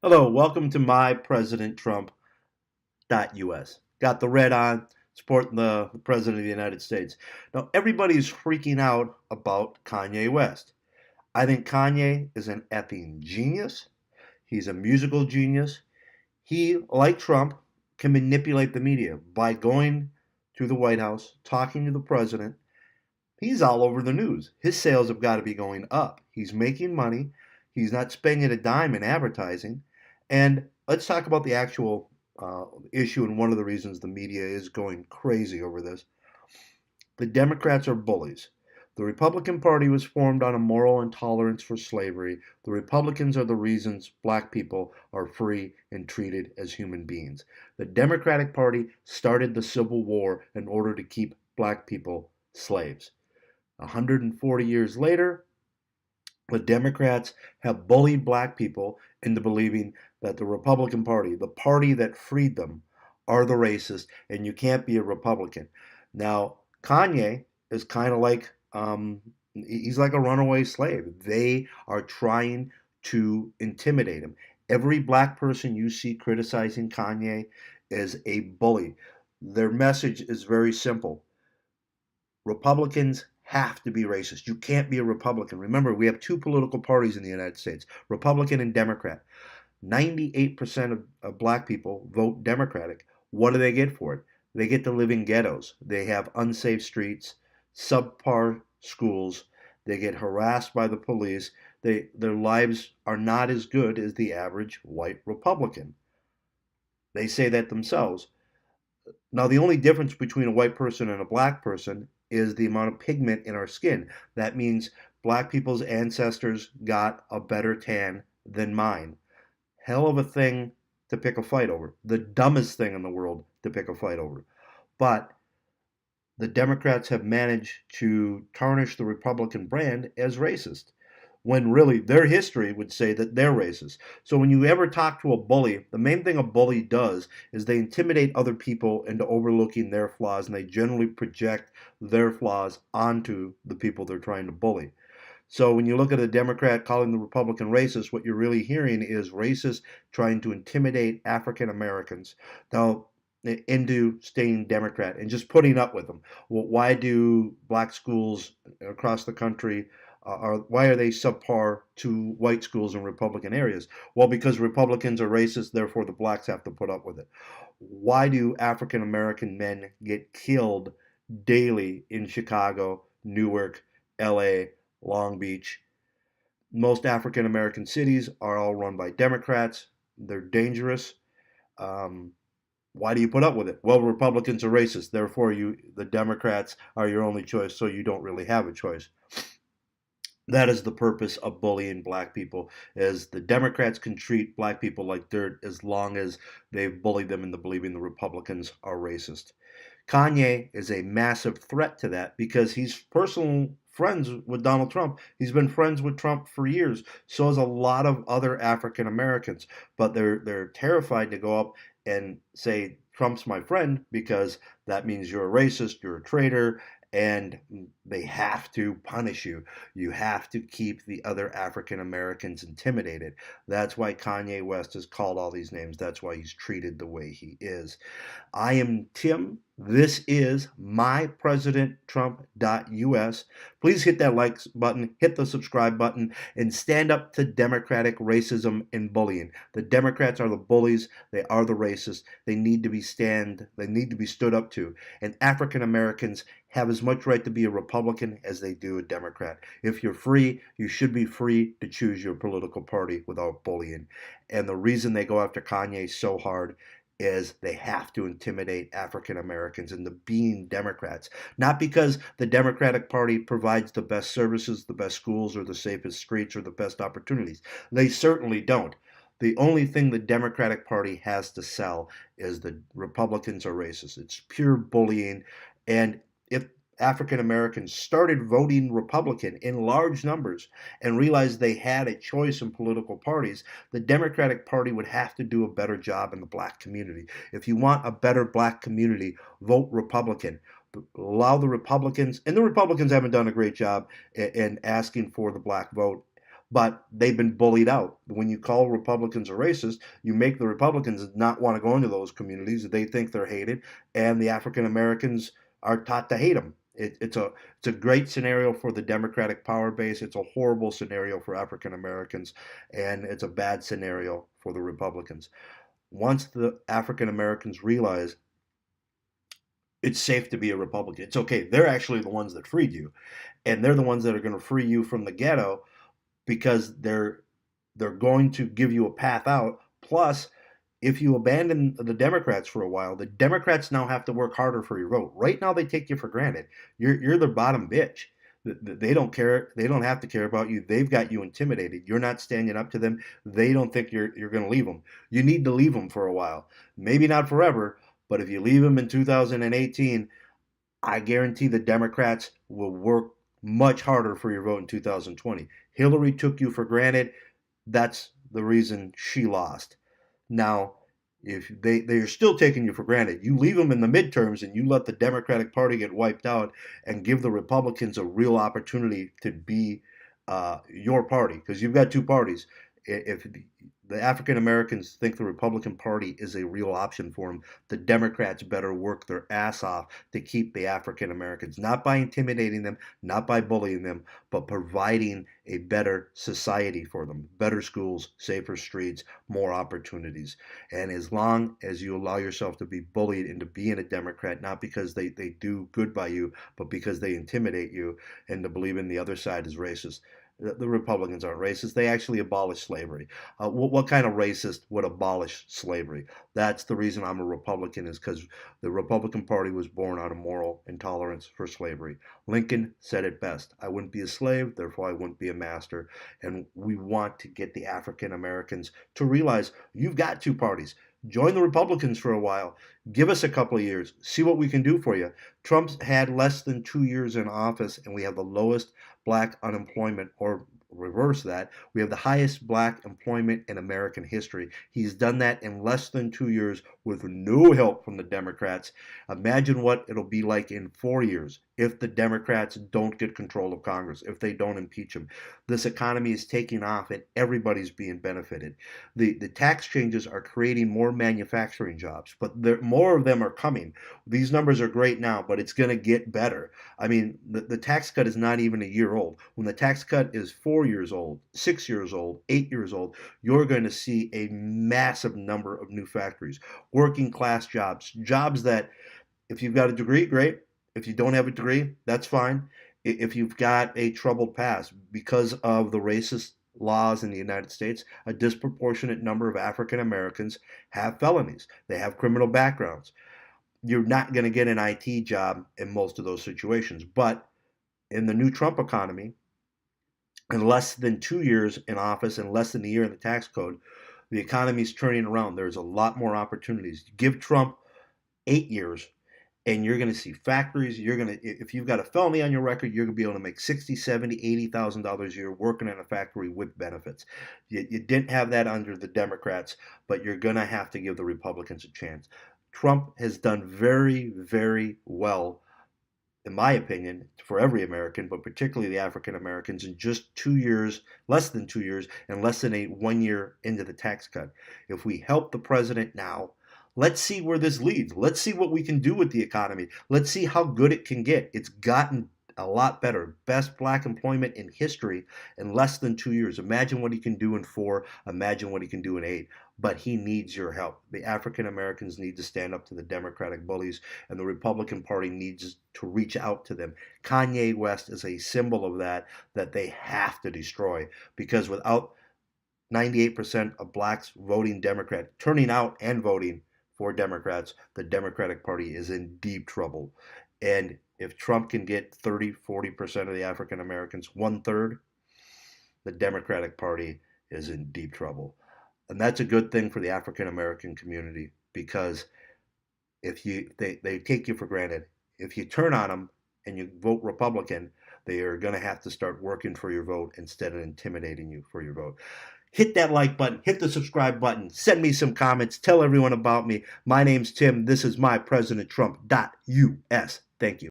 Hello, welcome to my President Trump.us. Got the red on, supporting the President of the United States. Now, everybody's freaking out about Kanye West. I think Kanye is an effing genius. He's a musical genius. He, like Trump, can manipulate the media by going to the White House, talking to the president. He's all over the news. His sales have got to be going up. He's making money. He's not spending a dime in advertising. And let's talk about the actual issue and one of the reasons the media is going crazy over this. The Democrats are bullies. The Republican Party was formed on a moral intolerance for slavery. The Republicans are the reasons black people are free and treated as human beings. The Democratic Party started the Civil War in order to keep black people slaves. 140 years later, the Democrats have bullied black people into believing that the Republican Party, the party that freed them, are the racist, and you can't be a Republican. Now, Kanye is kind of like he's like a runaway slave. They are trying to intimidate him. Every black person you see criticizing Kanye is a bully. Their message is very simple. Republicans have to be racist. You can't be a Republican. Remember, we have two political parties in the United States, Republican and Democrat. 98% of black people vote Democratic. What do they get for it? They get to live in ghettos. They have unsafe streets, subpar schools. They get harassed by the police. Their lives are not as good as the average white Republican. They say that themselves. Now, the only difference between a white person and a black person is the amount of pigment in our skin. That means black people's ancestors got a better tan than mine. Hell of a thing to pick a fight over. The dumbest thing in the world to pick a fight over. But the Democrats have managed to tarnish the Republican brand as racist, when really their history would say that they're racist. So when you ever talk to a bully, the main thing a bully does is they intimidate other people into overlooking their flaws, and they generally project their flaws onto the people they're trying to bully. So when you look at a Democrat calling the Republican racist, what you're really hearing is racist trying to intimidate African Americans now into staying Democrat and just putting up with them. Well, why do black schools across the country why are they subpar to white schools in Republican areas? Well, because Republicans are racist, therefore the blacks have to put up with it. Why do African American men get killed daily in Chicago, Newark, LA, Long Beach? Most African American cities are all run by Democrats. They're dangerous. Um, why do you put up with it? Well, Republicans are racist, therefore the Democrats are your only choice, so you don't really have a choice. That is the purpose of bullying black people, is the Democrats can treat black people like dirt as long as they've bullied them into believing the Republicans are racist. Kanye is a massive threat to that because he's personal friends with Donald Trump. He's been friends with Trump for years. So is a lot of other African Americans, but they're terrified to go up and say Trump's my friend because that means you're a racist, you're a traitor, and they have to punish you. You have to keep the other African Americans intimidated. That's why Kanye West is called all these names. That's why he's treated the way he is. I am Tim. This is mypresidenttrump.us. Please hit that like button, hit the subscribe button, and stand up to Democratic racism and bullying. The Democrats are the bullies. They are the racists. They need to be stood up to. And African Americans have as much right to be a Republican as they do a Democrat. If you're free, you should be free to choose your political party without bullying. And the reason they go after Kanye so hard is they have to intimidate African Americans into being Democrats. Not because the Democratic Party provides the best services, the best schools, or the safest streets, or the best opportunities. They certainly don't. The only thing the Democratic Party has to sell is the Republicans are racist. It's pure bullying. And if African Americans started voting Republican in large numbers and realized they had a choice in political parties, the Democratic Party would have to do a better job in the black community. If you want a better black community, vote Republican. Allow the Republicans, and the Republicans haven't done a great job in asking for the black vote. but they've been bullied out. When you call Republicans a racist, you make the Republicans not want to go into those communities. They think they're hated, and the African Americans are taught to hate them. It's a great scenario for the Democratic power base. It's a horrible scenario for African Americans, and it's a bad scenario for the Republicans. Once the African Americans realize it's safe to be a Republican, it's okay. They're actually the ones that freed you, and they're the ones that are going to free you from the ghetto because they're going to give you a path out. Plus, if you abandon the Democrats for a while, the Democrats now have to work harder for your vote. Right now, they take you for granted. You're their bottom bitch. They don't care. They don't have to care about you. They've got you intimidated. You're not standing up to them. They don't think you're going to leave them. You need to leave them for a while. Maybe not forever, but if you leave them in 2018, I guarantee the Democrats will work much harder for your vote in 2020. Hillary took you for granted. That's the reason she lost. Now, if they're still taking you for granted, you leave them in the midterms and you let the Democratic Party get wiped out and give the Republicans a real opportunity to be your party, because you've got two parties. If the African Americans think the Republican Party is a real option for them, the Democrats better work their ass off to keep the African Americans, not by intimidating them, not by bullying them, but providing a better society for them, better schools, safer streets, more opportunities. And as long as you allow yourself to be bullied into being a Democrat, not because they do good by you, but because they intimidate you and to believe in the other side is racist, the Republicans aren't racist. They actually abolished slavery. What kind of racist would abolish slavery? That's the reason I'm a Republican, is because the Republican Party was born out of moral intolerance for slavery. Lincoln said it best: I wouldn't be a slave, therefore I wouldn't be a master. And we want to get the African Americans to realize you've got two parties. Join the Republicans for a while. Give us a couple of years. See what we can do for you. Trump's had less than 2 years in office, and we have the lowest black unemployment, or reverse that, we have the highest black employment in American history. He's done that in less than 2 years with no help from the Democrats. Imagine what it'll be like in 4 years if the Democrats don't get control of Congress, if they don't impeach him. This economy is taking off and everybody's being benefited. The tax changes are creating more manufacturing jobs, but more of them are coming. These numbers are great now, but it's going to get better. I mean, the tax cut is not even a year old. When the tax cut is 4 years old, 6 years old, 8 years old, you're going to see a massive number of new factories, working class jobs, jobs that if you've got a degree, great. If you don't have a degree, that's fine. If you've got a troubled past because of the racist laws in the United States, a disproportionate number of African Americans have felonies. They have criminal backgrounds. You're not going to get an IT job in most of those situations. But in the new Trump economy, in less than 2 years in office and less than a year in the tax code, the economy is turning around. There's a lot more opportunities. Give Trump 8 years, and you're going to see factories. You're going to, if you've got a felony on your record, you're going to be able to make 60, 70, $80,000 a year working in a factory with benefits. You didn't have that under the Democrats, but you're going to have to give the Republicans a chance. Trump has done very, very well, in my opinion, for every American, but particularly the African Americans, in just 2 years, less than 2 years, and less than 1 year into the tax cut. If we help the president now, let's see where this leads. Let's see what we can do with the economy. Let's see how good it can get. It's gotten a lot better. Best black employment in history in less than 2 years. Imagine what he can do in 4. Imagine what he can do in 8. But he needs your help. The African Americans need to stand up to the Democratic bullies, and the Republican Party needs to reach out to them. Kanye West is a symbol of that they have to destroy, because without 98% of blacks voting Democrat, turning out and voting for Democrats, the Democratic Party is in deep trouble. And if Trump can get 30, 40% of the African Americans, 1/3, the Democratic Party is in deep trouble. And that's a good thing for the African American community, because if they take you for granted. If you turn on them and you vote Republican, they are going to have to start working for your vote instead of intimidating you for your vote. Hit that like button, hit the subscribe button, send me some comments, tell everyone about me. My name's Tim. This is my President Trump.us. Thank you.